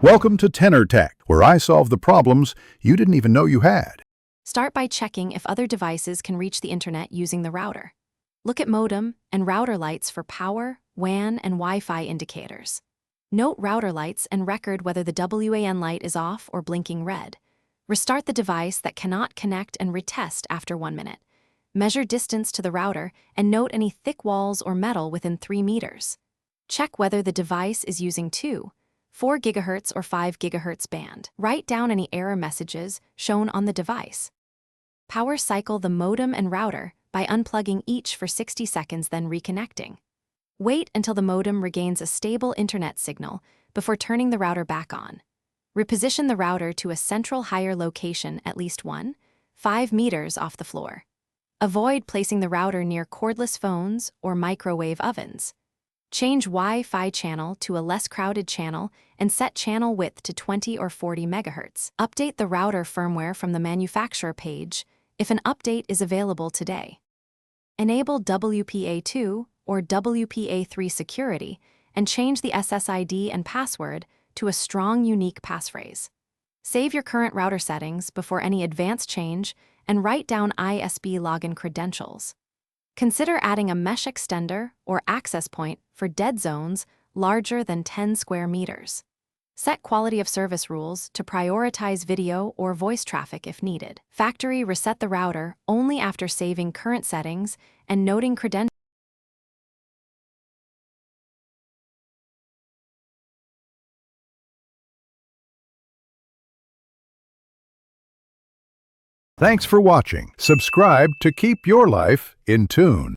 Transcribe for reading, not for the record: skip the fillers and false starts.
Welcome to Tenor Tech, where I solve the problems you didn't even know you had. Start by checking if other devices can reach the internet using the router. Look at modem and router lights for power, WAN, and Wi-Fi indicators. Note router lights and record whether the WAN light is off or blinking red. Restart the device that cannot connect and retest after 1 minute. Measure distance to the router and note any thick walls or metal within 3 meters. Check whether the device is using 4 GHz or 5 GHz band. Write down any error messages shown on the device. Power cycle the modem and router by unplugging each for 60 seconds, then reconnecting. Wait until the modem regains a stable internet signal before turning the router back on. Reposition the router to a central higher location at least 5 meters off the floor. Avoid placing the router near cordless phones or microwave ovens. Change Wi-Fi channel to a less crowded channel and set channel width to 20 or 40 MHz. Update the router firmware from the manufacturer page if an update is available today. Enable WPA2 or WPA3 security and change the SSID and password to a strong, unique passphrase. Save your current router settings before any advanced change and write down ISP login credentials. Consider adding a mesh extender or access point for dead zones larger than 10 square meters. Set quality of service rules to prioritize video or voice traffic if needed. Factory reset the router only after saving current settings and noting credentials. Thanks for watching. Subscribe to keep your life in tune.